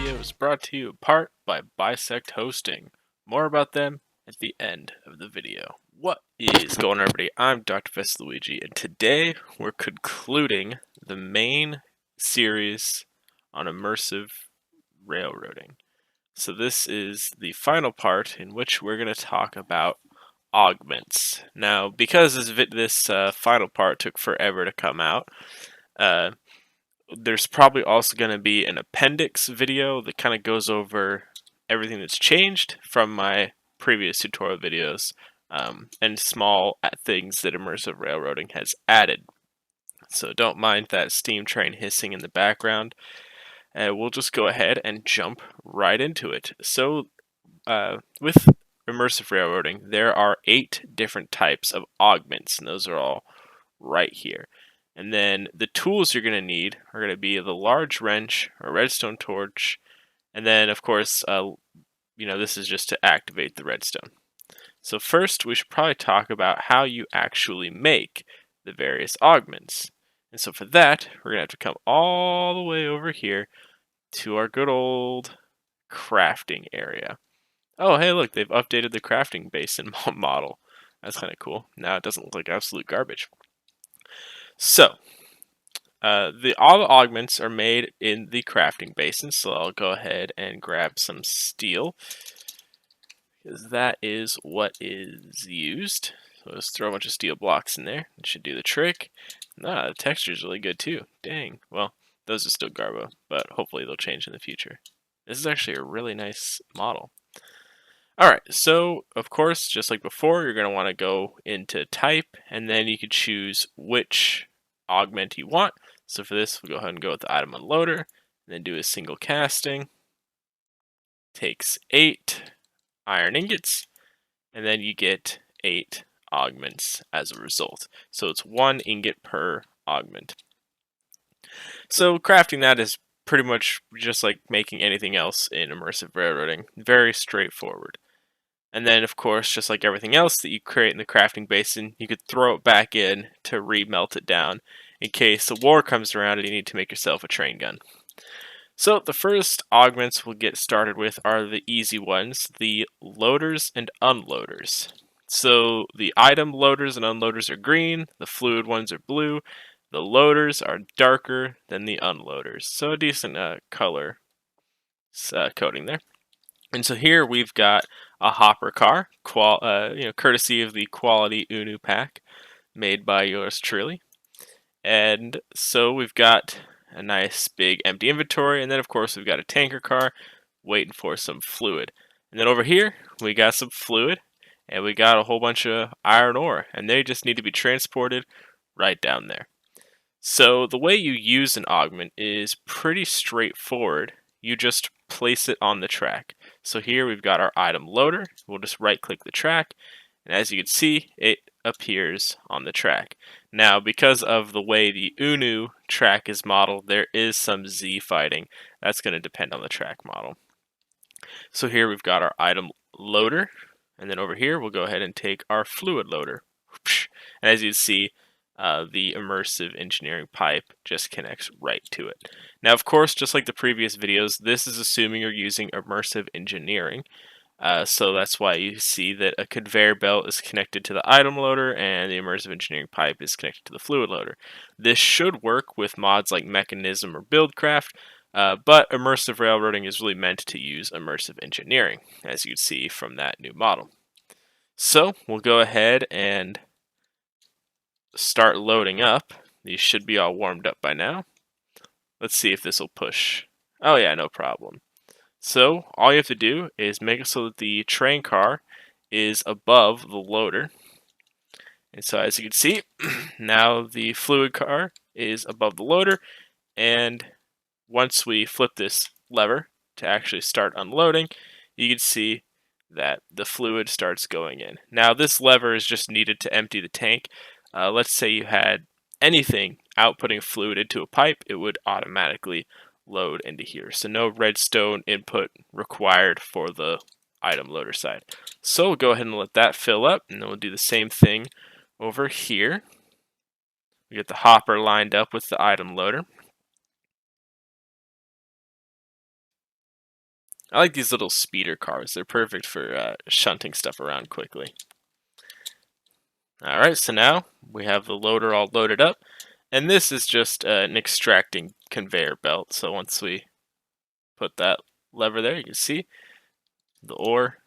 video is brought to you in part by Bisect Hosting. More about them at the end of the video. What is going on, everybody? I'm Dr. Vesluigi, and today we're concluding the main series on immersive railroading. So this is the final part in which we're going to talk about augments. Now, because this final part took forever to come out, there's probably also going to be an appendix video that kind of goes over everything that's changed from my previous tutorial videos and small things that immersive railroading has added. So don't mind that steam train hissing in the background. We'll just go ahead and jump right into it. So with immersive railroading, there are 8 different types of augments, and those are all right here. And then the tools you're going to need are going to be the large wrench or redstone torch, and then of course, this is just to activate the redstone. So first, we should probably talk about how you actually make the various augments. And so for that, we're going to have to come all the way over here to our good old crafting area. Oh, hey, look, they've updated the crafting basin model. That's kind of cool. Now it doesn't look like absolute garbage. So, all the augments are made in the crafting basin, so I'll go ahead and grab some steel, because that is what is used. So let's throw a bunch of steel blocks in there. It should do the trick. The texture is really good too. Dang. Well, those are still garbo, but hopefully they'll change in the future. This is actually a really nice model. Alright, so of course, just like before, you're going to want to go into type, and then you can choose which augment you want. So for this, we'll go ahead and go with the item unloader, and then do a single casting. Takes 8 iron ingots, and then you get 8 augments as a result. So it's 1 ingot per augment. So crafting that is pretty much just like making anything else in immersive railroading. Very straightforward. And then, of course, just like everything else that you create in the crafting basin, you could throw it back in to remelt it down in case the war comes around and you need to make yourself a train gun. So the first augments we'll get started with are the easy ones, the loaders and unloaders. So the item loaders and unloaders are green, the fluid ones are blue, the loaders are darker than the unloaders. So a decent color coding there. And so here we've got a hopper car, courtesy of the quality UNU pack made by yours truly. And so we've got a nice big empty inventory, and then of course we've got a tanker car waiting for some fluid. And then over here we got some fluid, and we got a whole bunch of iron ore, and they just need to be transported right down there. So the way you use an augment is pretty straightforward. You just place it on the track. So here we've got our item loader. We'll just right click the track, and as you can see, it appears on the track. Now, because of the way the UNU track is modeled, there is some Z fighting. That's going to depend on the track model. So here we've got our item loader, and then over here we'll go ahead and take our fluid loader. And as you see, the immersive engineering pipe just connects right to it. Now, of course, just like the previous videos, this is assuming you're using immersive engineering. So that's why you see that a conveyor belt is connected to the item loader and the immersive engineering pipe is connected to the fluid loader. This should work with mods like Mechanism or Buildcraft, but immersive railroading is really meant to use immersive engineering, as you'd see from that new model. So we'll go ahead and start loading up. These should be all warmed up by now. Let's see if this will push. Oh yeah, no problem. So all you have to do is make it so that the train car is above the loader. And so as you can see, now the fluid car is above the loader, and once we flip this lever to actually start unloading, you can see that the fluid starts going in. Now this lever is just needed to empty the tank. Let's say you had anything outputting fluid into a pipe, it would automatically load into here. So no redstone input required for the item loader side. So we'll go ahead and let that fill up, and then we'll do the same thing over here. We get the hopper lined up with the item loader. I like these little speeder cars. They're perfect for shunting stuff around quickly. Alright, so now we have the loader all loaded up. And this is just an extracting conveyor belt. So once we put that lever there, you can see the ore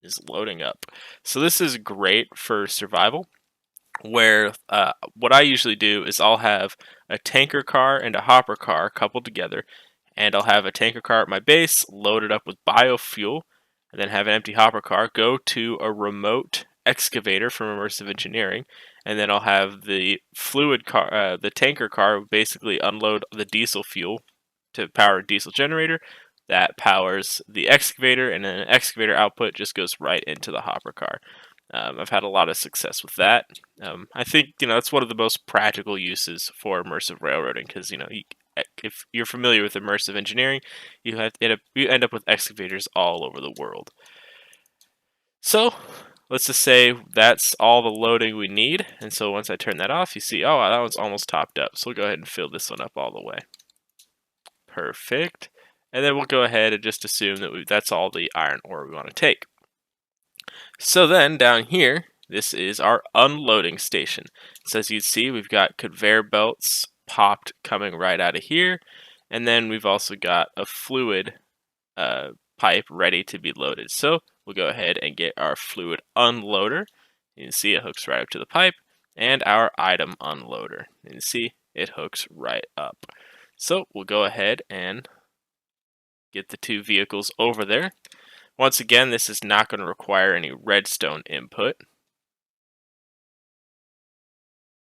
is loading up. So this is great for survival, where what I usually do is I'll have a tanker car and a hopper car coupled together, and I'll have a tanker car at my base loaded up with biofuel, and then have an empty hopper car go to a remote excavator from Immersive Engineering, and then I'll have the fluid car, the tanker car, basically unload the diesel fuel to power a diesel generator that powers the excavator, and then an excavator output just goes right into the hopper car. I've had a lot of success with that. I think it's one of the most practical uses for immersive railroading because if you're familiar with immersive engineering, you end up with excavators all over the world. So let's just say that's all the loading we need, and so once I turn that off, you see, oh, that one's almost topped up. So we'll go ahead and fill this one up all the way. Perfect. And then we'll go ahead and just assume that that's all the iron ore we want to take. So then down here, this is our unloading station. So as you can see, we've got conveyor belts popped coming right out of here. And then we've also got a fluid pipe ready to be loaded. So we'll go ahead and get our fluid unloader. You can see it hooks right up to the pipe. And our item unloader. You can see it hooks right up. So we'll go ahead and get the two vehicles over there. Once again, this is not going to require any redstone input.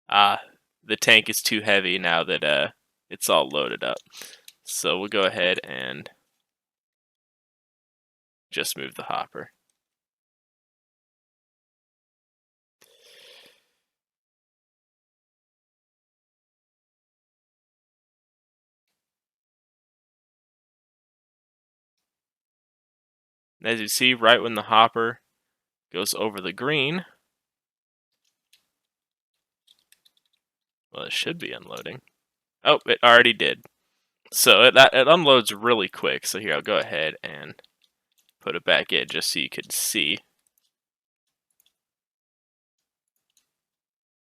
The tank is too heavy now that it's all loaded up. So we'll go ahead and just move the hopper. And as you see, right when the hopper goes over the green, well, it should be unloading. Oh, it already did. So it unloads really quick. So here, I'll go ahead and put it back in just so you can see.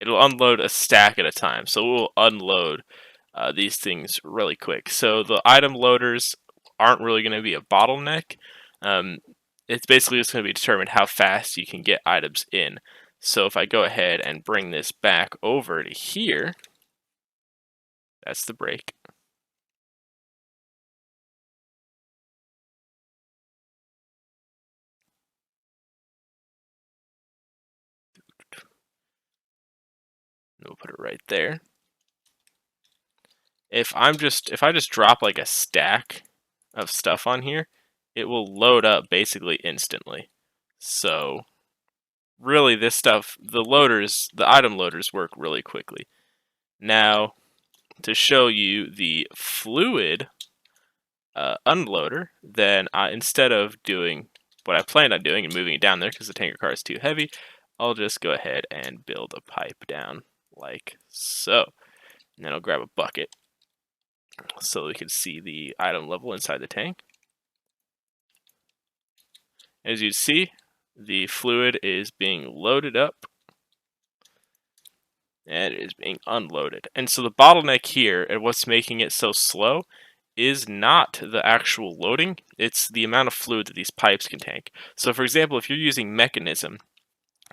It'll unload a stack at a time. So we'll unload these things really quick. So the item loaders aren't really going to be a bottleneck. It's basically just going to be determined how fast you can get items in. So if I go ahead and bring this back over to here, that's the brake. We'll put it right there. If I just drop like a stack of stuff on here, it will load up basically instantly. So really this stuff, the item loaders work really quickly. Now, to show you the fluid unloader, then instead of doing what I planned on doing and moving it down there because the tanker car is too heavy, I'll just go ahead and build a pipe down like so. And then I'll grab a bucket so we can see the item level inside the tank. As you see, the fluid is being loaded up and it is being unloaded. And so the bottleneck here and what's making it so slow is not the actual loading, it's the amount of fluid that these pipes can tank. So for example, if you're using mechanism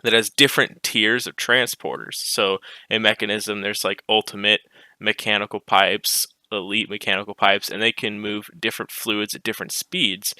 that has different tiers of transporters, so a mechanism, there's like ultimate mechanical pipes, elite mechanical pipes, and they can move different fluids at different speeds.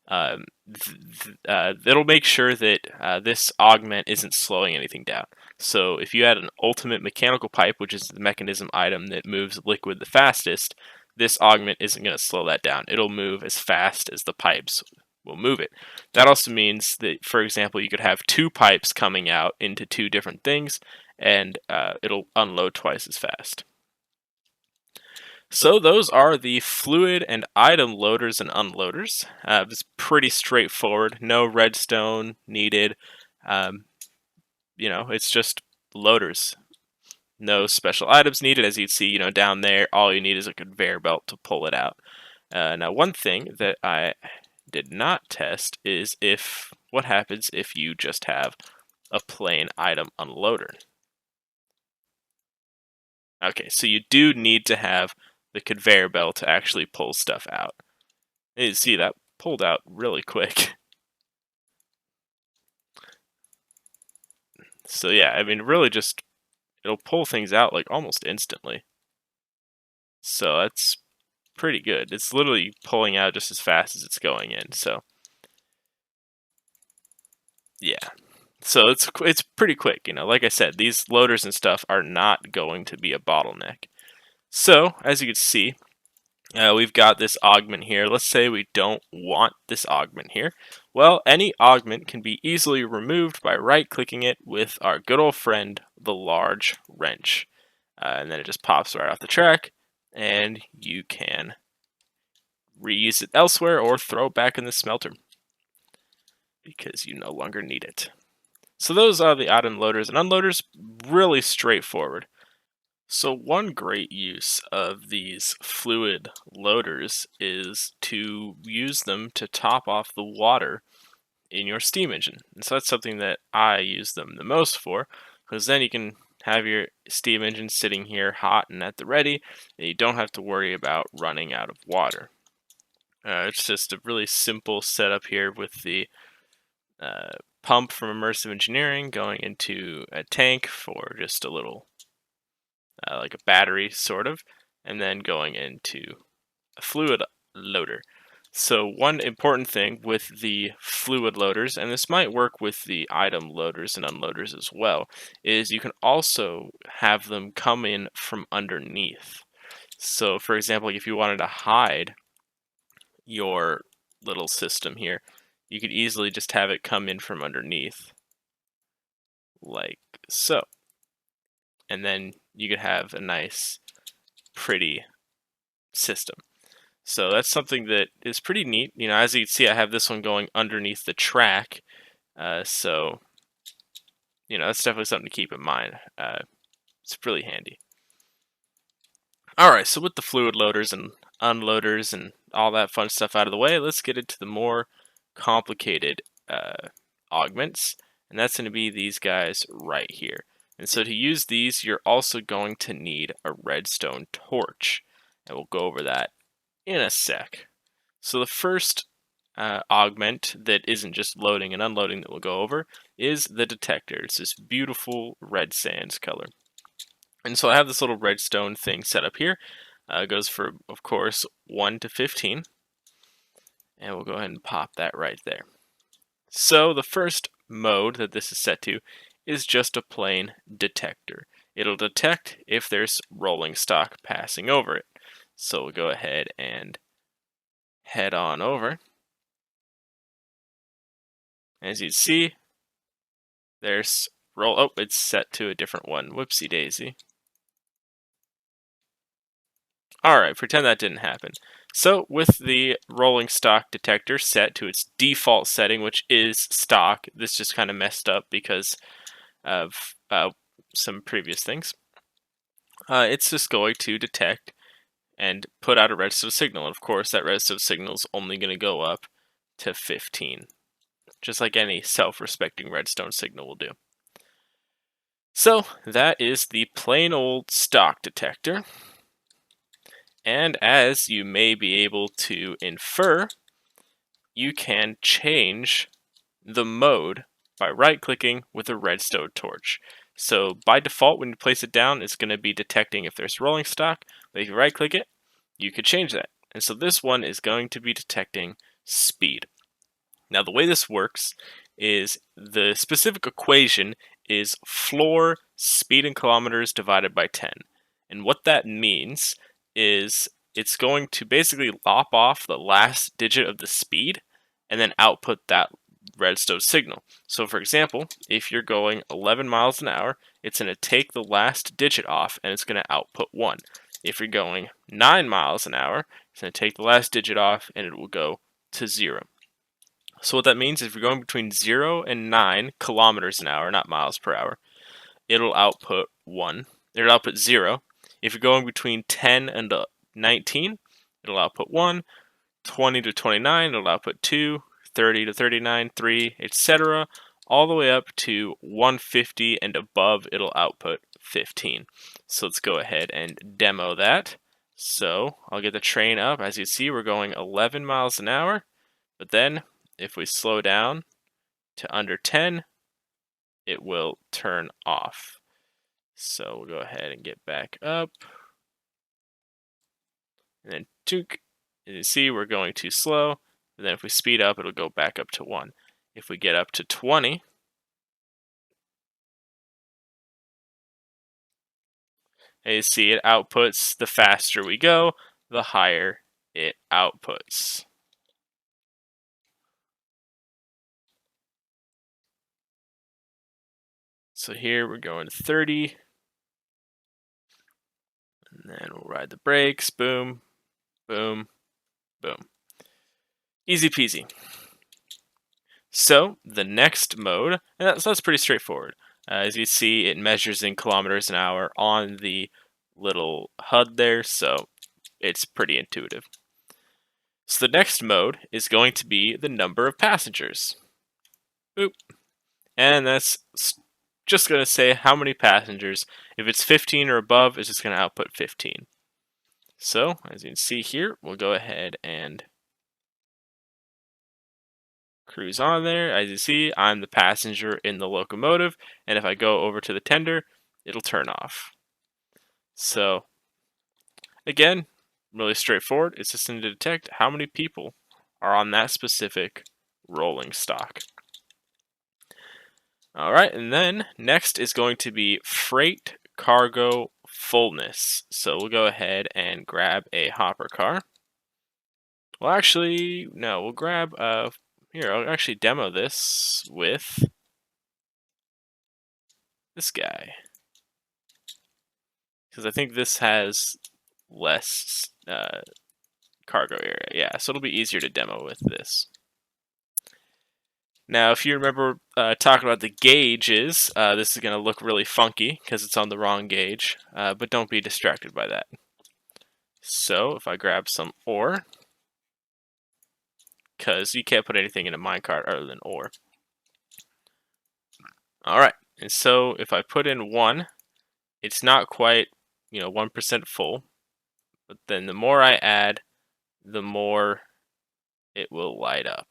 It'll make sure that this augment isn't slowing anything down. So if you add an ultimate mechanical pipe, which is the mechanism item that moves liquid the fastest, this augment isn't going to slow that down. It'll move as fast as the pipes will move it. That also means that, for example, you could have two pipes coming out into two different things, and it'll unload twice as fast. So those are the fluid and item loaders and unloaders. It's pretty straightforward. No redstone needed. It's just loaders. No special items needed. As you'd see, down there, all you need is a conveyor belt to pull it out. Now, one thing that I did not test is what happens if you just have a plain item unloader. Okay, so you do need to have the conveyor belt to actually pull stuff out. And you see that pulled out really quick. So yeah, I mean, really just, it'll pull things out like almost instantly. So that's pretty good. It's literally pulling out just as fast as it's going in, so yeah. So it's pretty quick, you know. Like I said, these loaders and stuff are not going to be a bottleneck. So, as you can see, we've got this augment here. Let's say we don't want this augment here. Well, any augment can be easily removed by right-clicking it with our good old friend, the large wrench. And then it just pops right off the track, and you can reuse it elsewhere or throw it back in the smelter because you no longer need it. So those are the item loaders and unloaders, really straightforward. So one great use of these fluid loaders is to use them to top off the water in your steam engine. And so that's something that I use them the most for, because then you can have your steam engine sitting here hot and at the ready, and you don't have to worry about running out of water. It's just a really simple setup here with the pump from Immersive Engineering going into a tank for just a little, like a battery sort of, and then going into a fluid loader. So one important thing with the fluid loaders, and this might work with the item loaders and unloaders as well, is you can also have them come in from underneath. So for example, if you wanted to hide your little system here, you could easily just have it come in from underneath, like so. And then you could have a nice, pretty system. So that's something that is pretty neat. You know, as you can see, I have this one going underneath the track. So, you know, that's definitely something to keep in mind. It's really handy. Alright, so with the fluid loaders and unloaders and all that fun stuff out of the way, let's get into the more complicated augments. And that's going to be these guys right here. And so to use these, you're also going to need a redstone torch. And we'll go over that in a sec. So the first augment that isn't just loading and unloading that we'll go over is the detector. It's this beautiful red sands color. And so I have this little redstone thing set up here. It goes for, of course, 1 to 15. And we'll go ahead and pop that right there. So the first mode that this is set to is just a plain detector. It'll detect if there's rolling stock passing over it. So we'll go ahead and head on over. As you see, there's it's set to a different one. Whoopsie daisy. Alright, pretend that didn't happen. So with the rolling stock detector set to its default setting, which is stock, this just kind of messed up because of some previous things. It's just going to detect and put out a redstone signal. And of course, that redstone signal is only going to go up to 15, just like any self-respecting redstone signal will do. So that is the plain old stock detector. And as you may be able to infer, you can change the mode by right-clicking with a redstone torch. So by default, when you place it down, it's going to be detecting if there's rolling stock. But if you right-click it, you could change that. And so this one is going to be detecting speed. Now the way this works is the specific equation is floor speed in kilometers divided by 10. And what that means is it's going to basically lop off the last digit of the speed and then output that redstone signal. So for example, if you're going 11 miles an hour, it's going to take the last digit off and it's going to output 1. If you're going 9 miles an hour, it's going to take the last digit off and it will go to 0. So what that means is if you're going between 0 and 9 kilometers an hour, not miles per hour, it'll output 1. It'll output 0. If you're going between 10 and 19, it'll output 1. 20 to 29, it'll output 2, 30 to 39, 3, etc. All the way up to 150 and above, it'll output 15. So let's go ahead and demo that. So I'll get the train up. As you see, we're going 11 miles an hour. But then if we slow down to under 10, it will turn off. So we'll go ahead and get back up. And then took. As you see, we're going too slow. And then if we speed up, it'll go back up to 1. If we get up to 20, and you see it outputs, the faster we go, the higher it outputs. So here we're going to 30. And then we'll ride the brakes. Boom, boom, boom. Easy peasy. So the next mode, and that's pretty straightforward. As you see, it measures in kilometers an hour on the little HUD there, so it's pretty intuitive. So the next mode is going to be the number of passengers. Boop. And that's just going to say how many passengers. If it's 15 or above, it's just going to output 15. So, as you can see here, we'll go ahead and cruise on there. As you see, I'm the passenger in the locomotive, and if I go over to the tender, it'll turn off. So, again, really straightforward. It's just going to detect how many people are on that specific rolling stock. Alright, and then next is going to be freight cargo fullness. So we'll go ahead and grab a hopper car. Well, actually, no, we'll grab, here, I'll actually demo this with this guy. Because I think this has less cargo area. Yeah, so it'll be easier to demo with this. Now, if you remember talking about the gauges, this is going to look really funky because it's on the wrong gauge, but don't be distracted by that. So, if I grab some ore, because you can't put anything in a minecart other than ore. Alright, and so if I put in 1, it's not quite, 1% full, but then the more I add, the more it will light up.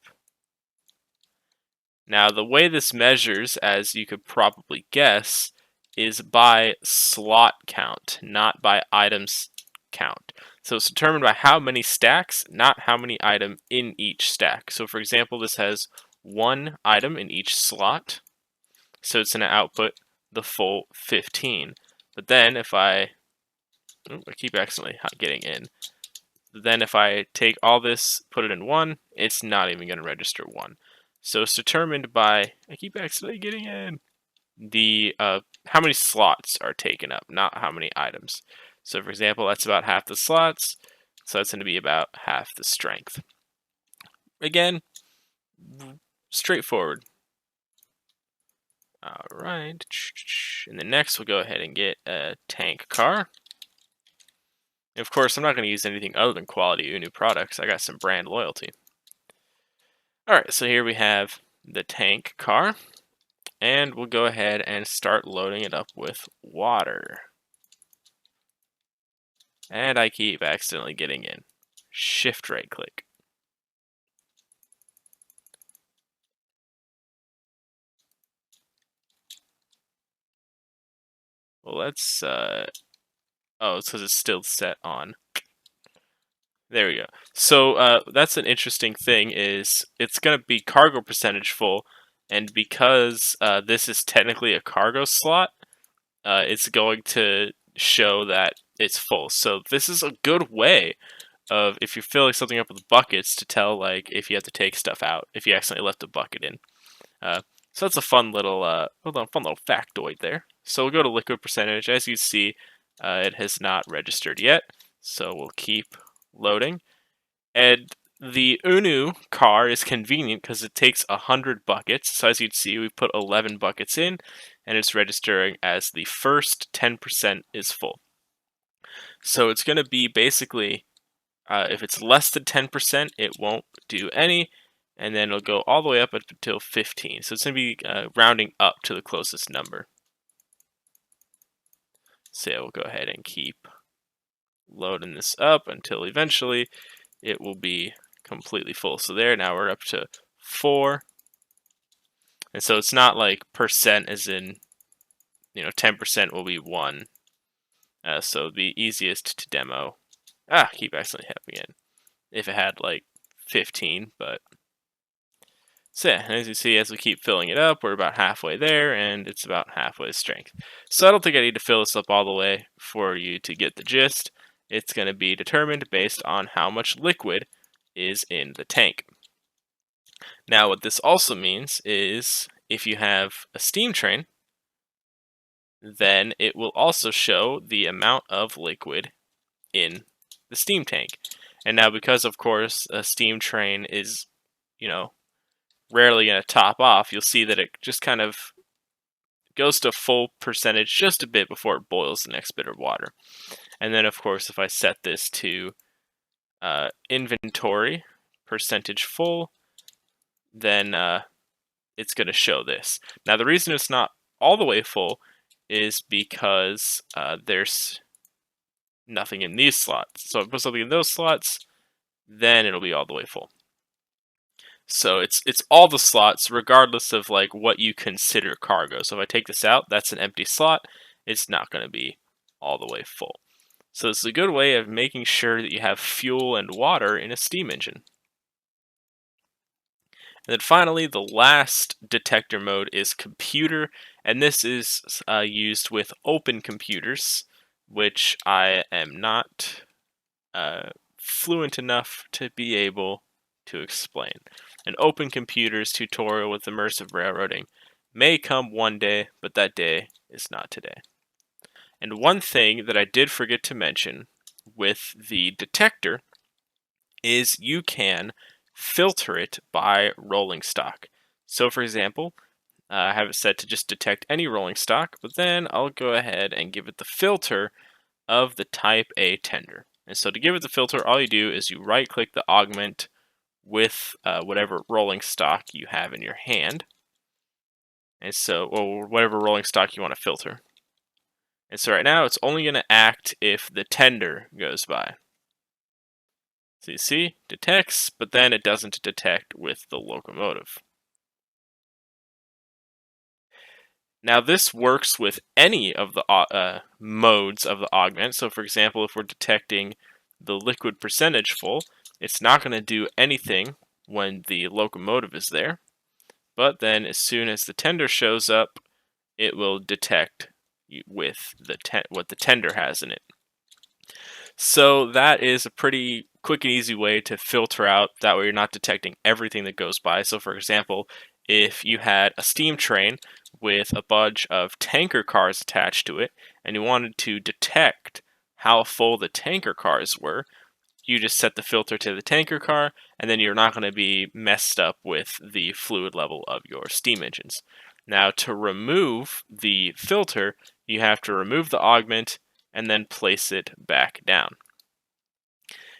Now, the way this measures, as you could probably guess, is by slot count, not by items count. So it's determined by how many stacks, not how many items in each stack. So for example, this has 1 item in each slot, so it's going to output the full 15. But then if I keep accidentally getting in. Then if I take all this, put it in 1, it's not even going to register 1. So it's determined by, I keep accidentally getting in, the how many slots are taken up, not how many items. So for example, that's about half the slots, so that's going to be about half the strength. Again, straightforward. Alright, and then next we'll go ahead and get a tank car. And of course, I'm not going to use anything other than quality UNU products. I got some brand loyalty. Alright, so here we have the tank car, and we'll go ahead and start loading it up with water. And I keep accidentally getting in. Shift right click. Well, let's, oh, it's because it's still set on. There we go. So that's an interesting thing, is it's going to be cargo percentage full, and because this is technically a cargo slot, it's going to show that it's full. So this is a good way of, if you're filling something up with buckets, to tell like if you have to take stuff out, if you accidentally left a bucket in. So that's a fun little factoid there. So we'll go to liquid percentage. As you see, it has not registered yet, so we'll keep loading. And the UNU car is convenient because it takes 100 buckets. So as you'd see, we put 11 buckets in, and it's registering as the first 10% is full. So it's going to be basically If it's less than 10%, it won't do any, and then it'll go all the way up until 15. So it's going to be rounding up to the closest number. So we'll go ahead and keep loading this up until eventually it will be completely full. So there, now we're up to 4. And so it's not like percent as in, 10% will be 1. So the easiest to demo. Keep accidentally happening in. If it had like 15, but so yeah, as you see, as we keep filling it up, we're about halfway there, and it's about halfway strength. So I don't think I need to fill this up all the way for you to get the gist. It's going to be determined based on how much liquid is in the tank. Now, what this also means is if you have a steam train, then it will also show the amount of liquid in the steam tank. And now, because of course a steam train is, rarely going to top off, you'll see that it just kind of goes to full percentage just a bit before it boils the next bit of water. And then, of course, if I set this to inventory percentage full, then it's going to show this. Now, the reason it's not all the way full is because there's nothing in these slots. So if I put something in those slots, then it'll be all the way full. So it's all the slots, regardless of like what you consider cargo. So if I take this out, that's an empty slot. It's not going to be all the way full. So this is a good way of making sure that you have fuel and water in a steam engine. And then finally, the last detector mode is computer, and this is used with open computers, which I am not fluent enough to be able to explain. An open computers tutorial with immersive railroading may come one day, but that day is not today. And one thing that I did forget to mention with the detector is you can filter it by rolling stock. So for example, I have it set to just detect any rolling stock, but then I'll go ahead and give it the filter of the type A tender. And so to give it the filter, all you do is you right click the augment with whatever rolling stock you have in your hand. And so, or whatever rolling stock you want to filter. And so right now it's only going to act if the tender goes by. So you see, detects, but then it doesn't detect with the locomotive. Now this works with any of the modes of the augment. So for example, if we're detecting the liquid percentage full, it's not going to do anything when the locomotive is there. But then as soon as the tender shows up, it will detect with what the tender has in it. So that is a pretty quick and easy way to filter out. That way you're not detecting everything that goes by. So for example, if you had a steam train with a bunch of tanker cars attached to it, and you wanted to detect how full the tanker cars were, you just set the filter to the tanker car, and then you're not going to be messed up with the fluid level of your steam engines. Now, to remove the filter, you have to remove the augment and then place it back down.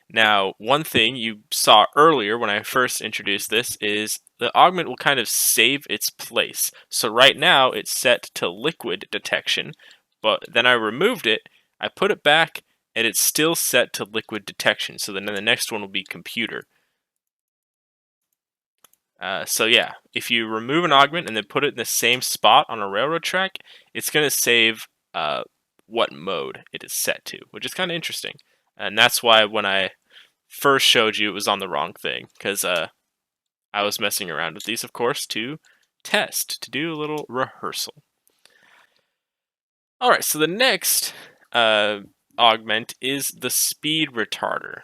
Now, one thing you saw earlier when I first introduced this is the augment will kind of save its place. So right now it's set to liquid detection, but then I removed it, I put it back, and it's still set to liquid detection. So then the next one will be computer. So yeah, if you remove an augment and then put it in the same spot on a railroad track, it's going to save what mode it is set to, which is kind of interesting. And that's why when I first showed you, it was on the wrong thing, because I was messing around with these, of course, to test, to do a little rehearsal. Alright, so the next augment is the speed retarder.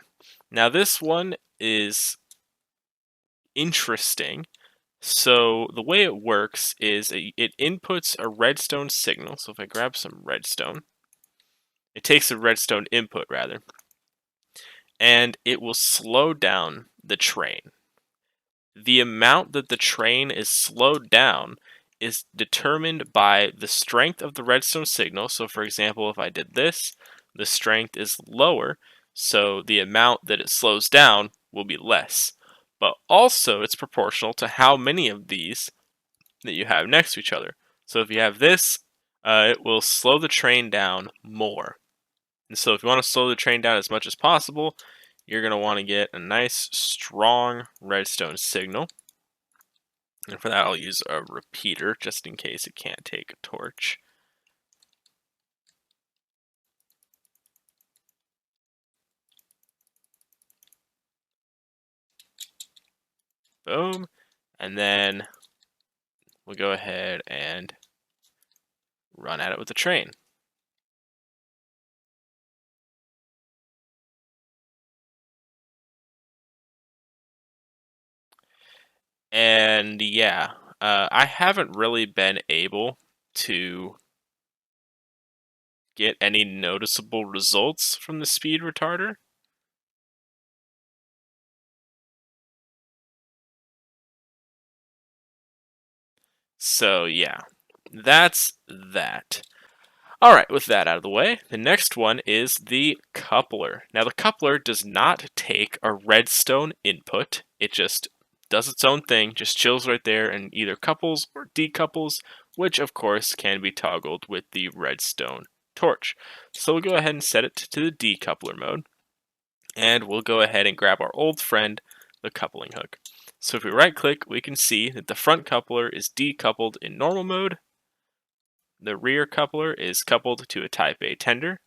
Now this one is interesting. So the way it works is it inputs a redstone signal. So if I grab some redstone, it takes a redstone input rather, and it will slow down the train. The amount that the train is slowed down is determined by the strength of the redstone signal. So for example, if I did this, the strength is lower, so the amount that it slows down will be less. But also, it's proportional to how many of these that you have next to each other. So if you have this, it will slow the train down more. And so if you want to slow the train down as much as possible, you're going to want to get a nice, strong redstone signal. And for that, I'll use a repeater, just in case it can't take a torch. Boom. And then we'll go ahead and run at it with the train. And yeah, I haven't really been able to get any noticeable results from the speed retarder. So yeah, that's that. Alright, with that out of the way, the next one is the coupler. Now the coupler does not take a redstone input, it just does its own thing, just chills right there and either couples or decouples, which of course can be toggled with the redstone torch. So we'll go ahead and set it to the decoupler mode, and we'll go ahead and grab our old friend, the coupling hook. So if we right click, we can see that the front coupler is decoupled in normal mode, the rear coupler is coupled to a Type A tender,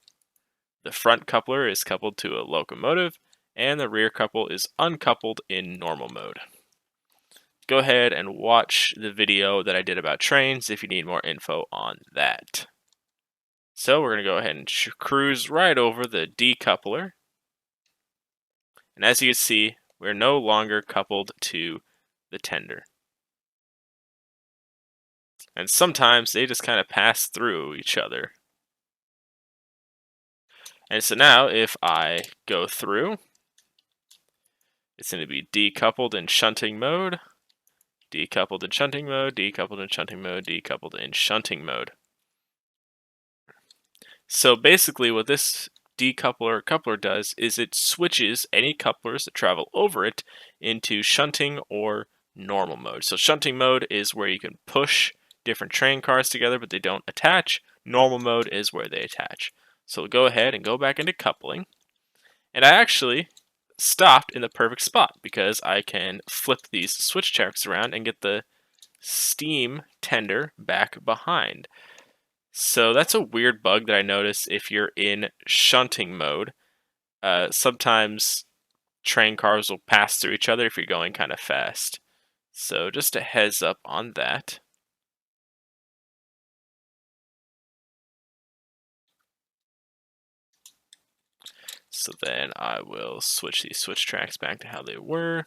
the front coupler is coupled to a locomotive, and the rear couple is uncoupled in normal mode. Go ahead and watch the video that I did about trains if you need more info on that. So we're going to go ahead and cruise right over the decoupler. And as you can see, we're no longer coupled to the tender. And sometimes they just kind of pass through each other. And so now if I go through, it's going to be decoupled in shunting mode, decoupled in shunting mode, decoupled in shunting mode, decoupled in shunting mode. So basically what this decoupler coupler does is it switches any couplers that travel over it into shunting or normal mode. So shunting mode is where you can push different train cars together but they don't attach. Normal mode is where they attach. So we'll go ahead and go back into coupling. And I actually stopped in the perfect spot because I can flip these switch checks around and get the steam tender back behind. So that's a weird bug that I notice if you're in shunting mode. Sometimes train cars will pass through each other if you're going kind of fast. So just a heads up on that. So then I will switch these switch tracks back to how they were.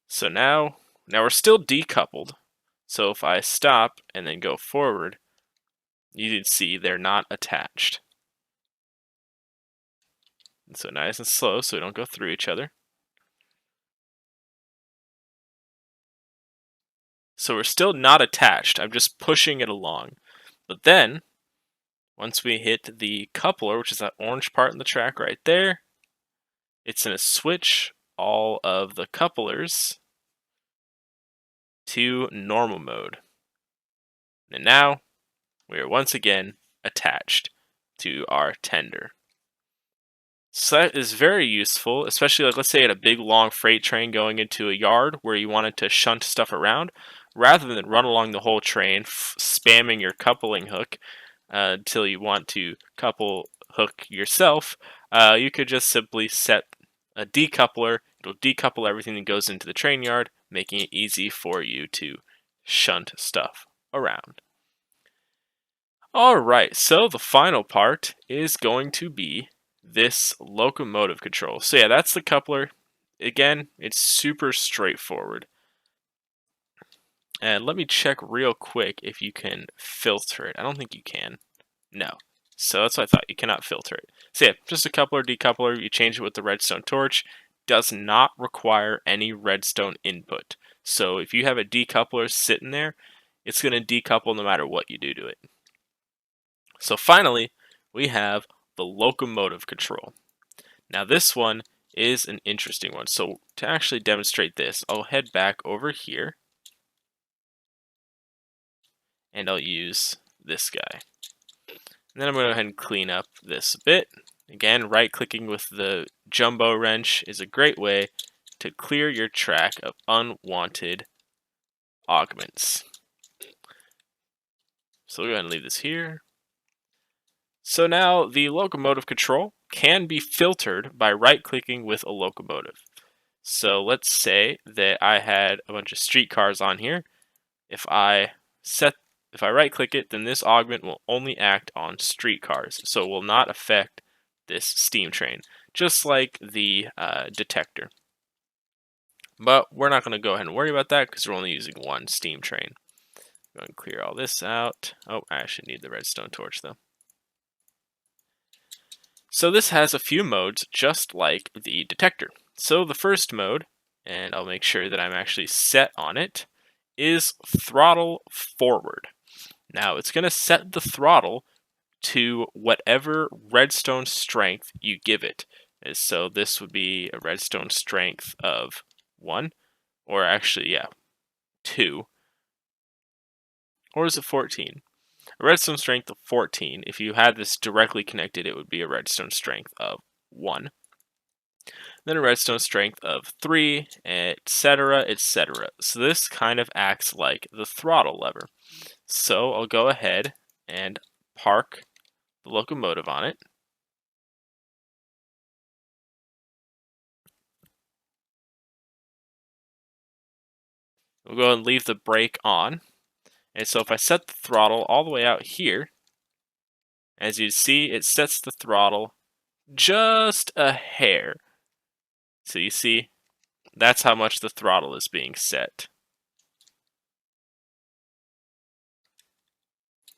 So now we're still decoupled. So if I stop and then go forward, you can see they're not attached. And so nice and slow so we don't go through each other. So we're still not attached, I'm just pushing it along. But then, once we hit the coupler, which is that orange part in the track right there, it's going to switch all of the couplers to normal mode. And now, we are once again attached to our tender. So that is very useful, especially like let's say at a big long freight train going into a yard where you wanted to shunt stuff around, rather than run along the whole train spamming your coupling hook until you want to couple hook yourself. You could just simply set a decoupler. It'll decouple everything that goes into the train yard, making it easy for you to shunt stuff around. Alright, so the final part is going to be this locomotive control. So yeah, that's the coupler. Again, it's super straightforward. And let me check real quick if you can filter it. I don't think you can. No. So that's what I thought. You cannot filter it. So yeah, just a coupler, decoupler. You change it with the redstone torch. Does not require any redstone input. So if you have a decoupler sitting there, it's going to decouple no matter what you do to it. So finally, we have the locomotive control. Now this one is an interesting one. So to actually demonstrate this, I'll head back over here and I'll use this guy. And then I'm going to go ahead and clean up this a bit. Again, right-clicking with the jumbo wrench is a great way to clear your track of unwanted augments. So we'll go ahead and leave this here. So now the locomotive control can be filtered by right-clicking with a locomotive. So let's say that I had a bunch of streetcars on here. If I right-click it, then this augment will only act on streetcars, so it will not affect this steam train, just like the detector. But we're not going to go ahead and worry about that because we're only using one steam train. Go ahead and clear all this out. Oh, I actually need the redstone torch though. So this has a few modes just like the detector. So the first mode, and I'll make sure that I'm actually set on it, is Throttle Forward. Now it's going to set the throttle to whatever redstone strength you give it. And so this would be a redstone strength of 1, or actually, yeah, 2. Or is it 14? A redstone strength of 14. If you had this directly connected, it would be a redstone strength of 1. Then a redstone strength of 3, etc., etc. So this kind of acts like the throttle lever. So I'll go ahead and park the locomotive on it. We'll go and leave the brake on. And so if I set the throttle all the way out here, as you see, it sets the throttle just a hair. So you see, that's how much the throttle is being set.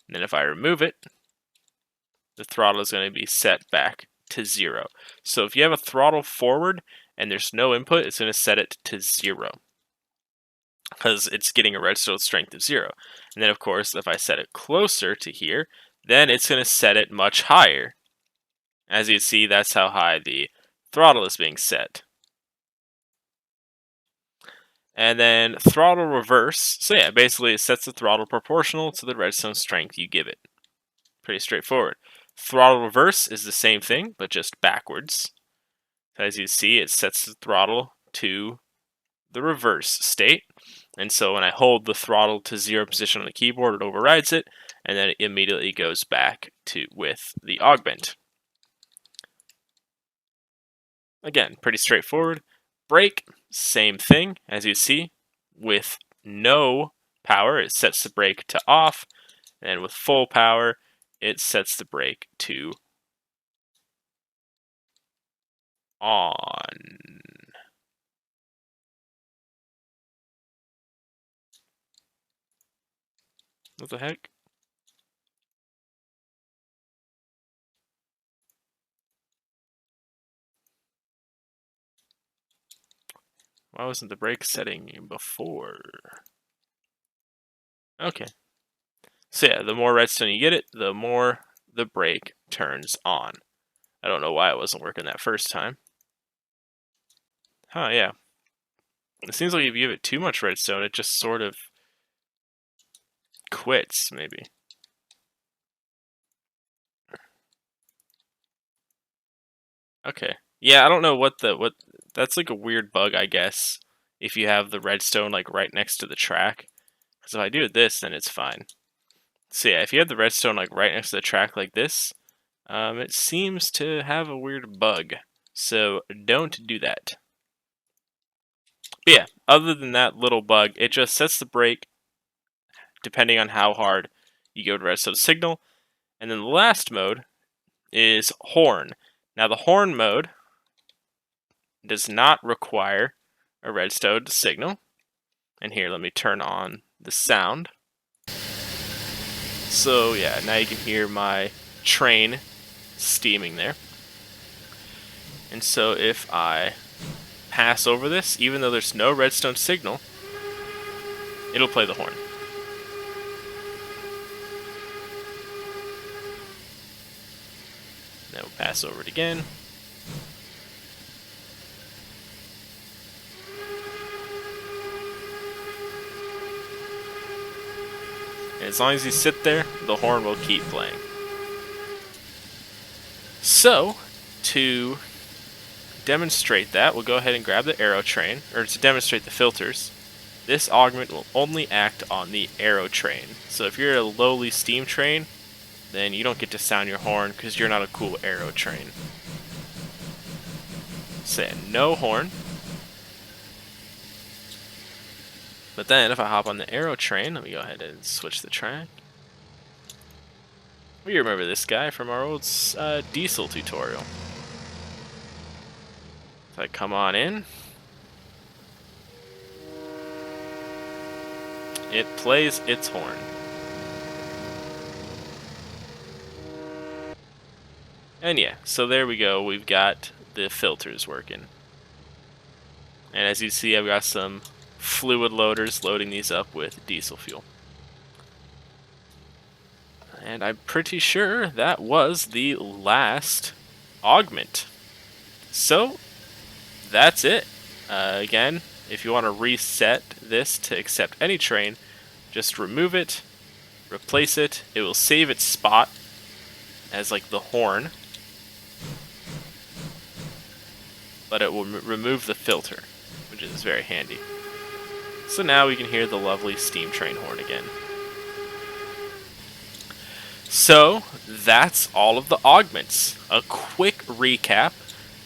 And then if I remove it, the throttle is going to be set back to 0. So if you have a throttle forward and there's no input, it's going to set it to 0. Because it's getting a redstone strength of 0. And then of course, if I set it closer to here, then it's going to set it much higher. As you see, that's how high the throttle is being set. And then Throttle Reverse. So yeah, basically it sets the throttle proportional to the redstone strength you give it. Pretty straightforward. Throttle Reverse is the same thing, but just backwards. As you see, it sets the throttle to the reverse state. And so when I hold the throttle to 0 position on the keyboard, it overrides it, and then it immediately goes back to with the augment. Again, pretty straightforward. Brake, same thing, as you see. With no power, it sets the brake to off, and with full power, it sets the brake to on. What the heck? Why wasn't the brake setting before? Okay. So yeah, the more redstone you get it, the more the brake turns on. I don't know why it wasn't working that first time. Huh, yeah. It seems like if you give it too much redstone, it just sort of quits, maybe. Okay. Yeah, I don't know what that's like a weird bug, I guess, if you have the redstone like right next to the track. Because if I do this, then it's fine. So yeah, if you have the redstone like right next to the track like this, it seems to have a weird bug. So don't do that. But yeah, other than that little bug, it just sets the brake depending on how hard you go to redstone signal. And then the last mode is horn. Now the horn mode does not require a redstone signal. And here, let me turn on the sound. So yeah, now you can hear my train steaming there. And so if I pass over this, even though there's no redstone signal, it'll play the horn. Then we'll pass over it again. And as long as you sit there, the horn will keep playing. So, to demonstrate that, we'll go ahead and grab the arrow train, or to demonstrate the filters. This augment will only act on the arrow train. So if you're a lowly steam train, then you don't get to sound your horn because you're not a cool arrow train. Say no horn. But then if I hop on the arrow train, let me go ahead and switch the track. We remember this guy from our old diesel tutorial. If I come on in, it plays its horn. And yeah, so there we go. We've got the filters working. And as you see, I've got some fluid loaders loading these up with diesel fuel. And I'm pretty sure that was the last augment. So, that's it. Again, if you want to reset this to accept any train, just remove it, replace it. It will save its spot as like the horn, but it will remove the filter, which is very handy. So now we can hear the lovely steam train horn again. So that's all of the augments. A quick recap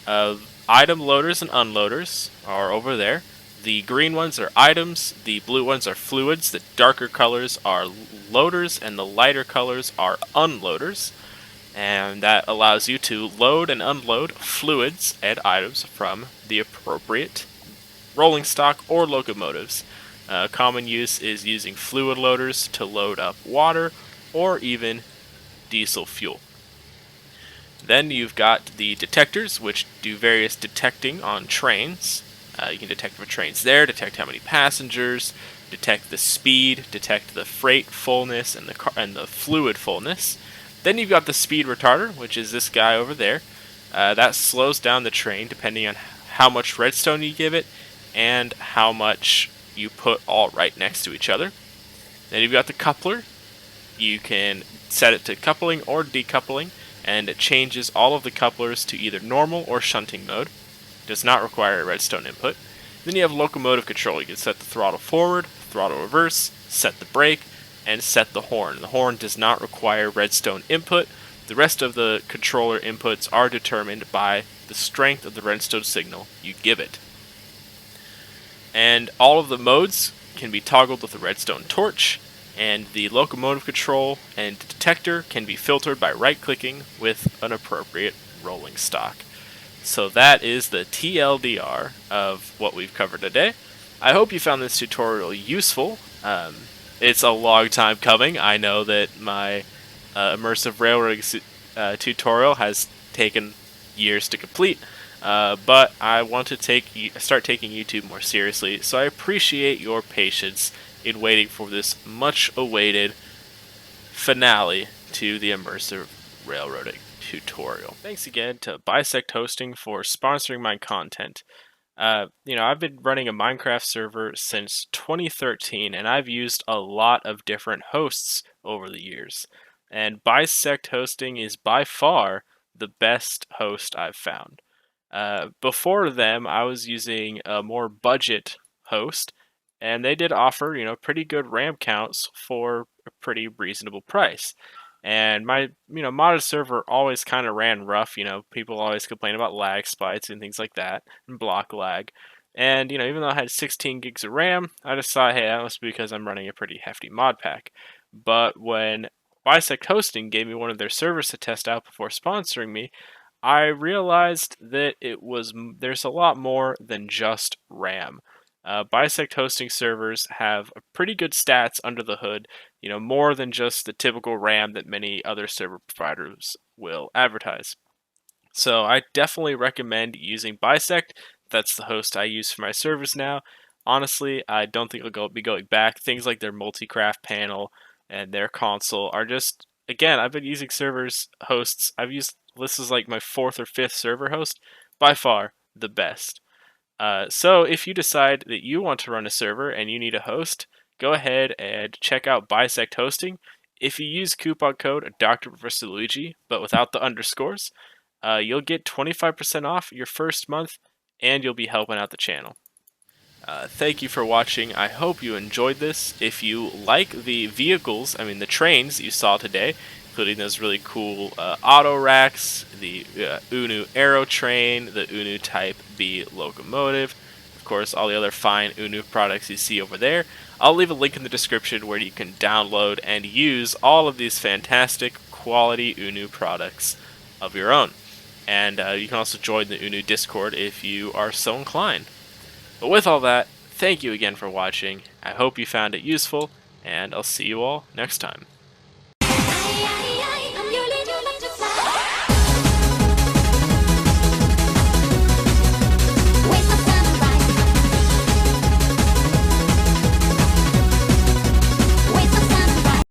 of item loaders and unloaders are over there. The green ones are items, the blue ones are fluids, the darker colors are loaders, and the lighter colors are unloaders. And that allows you to load and unload fluids and items from the appropriate rolling stock or locomotives. Common use is using fluid loaders to load up water or even diesel fuel. Then you've got the detectors, which do various detecting on trains. You can detect for trains there, detect how many passengers, detect the speed, detect the freight fullness and the fluid fullness. Then you've got the speed retarder, which is this guy over there. That slows down the train depending on how much redstone you give it and how much you put all right next to each other. Then you've got the coupler. You can set it to coupling or decoupling, and it changes all of the couplers to either normal or shunting mode. It does not require a redstone input. Then you have locomotive control. You can set the throttle forward, throttle reverse, set the brake, and set the horn. The horn does not require redstone input. The rest of the controller inputs are determined by the strength of the redstone signal you give it. And all of the modes can be toggled with a redstone torch, and the locomotive control and detector can be filtered by right-clicking with an appropriate rolling stock. So that is the TLDR of what we've covered today. I hope you found this tutorial useful. It's a long time coming. I know that my immersive railroading tutorial has taken years to complete, but I want to start taking YouTube more seriously, so I appreciate your patience in waiting for this much-awaited finale to the immersive railroading tutorial. Thanks again to Bisect Hosting for sponsoring my content. I've been running a Minecraft server since 2013, and I've used a lot of different hosts over the years. And Bisect Hosting is by far the best host I've found. Before them, I was using a more budget host, and they did offer, pretty good RAM counts for a pretty reasonable price. And my, modded server always kind of ran rough. People always complain about lag spikes and things like that, and block lag. And, even though I had 16 gigs of RAM, I just thought, hey, that must be because I'm running a pretty hefty mod pack. But when Bisect Hosting gave me one of their servers to test out before sponsoring me, I realized that there's a lot more than just RAM. Bisect hosting servers have pretty good stats under the hood, more than just the typical RAM that many other server providers will advertise. So I definitely recommend using Bisect. That's the host I use for my servers now. Honestly, I don't think I'll be going back. Things like their multi-craft panel and their console are just, again, I've been using servers hosts. I've used This is like my 4th or 5th server host, by far the best. So if you decide that you want to run a server and you need a host, go ahead and check out Bisect Hosting. If you use coupon code Dr. Professor Luigi, but without the underscores, you'll get 25% off your first month, and you'll be helping out the channel. Thank you for watching. I hope you enjoyed this. If you like the vehicles, the trains that you saw today, including those really cool auto racks, the UNU Aero train, the UNU Type B locomotive, of course, all the other fine UNU products you see over there, I'll leave a link in the description where you can download and use all of these fantastic quality UNU products of your own. And you can also join the UNU Discord if you are so inclined. But with all that, thank you again for watching. I hope you found it useful, and I'll see you all next time.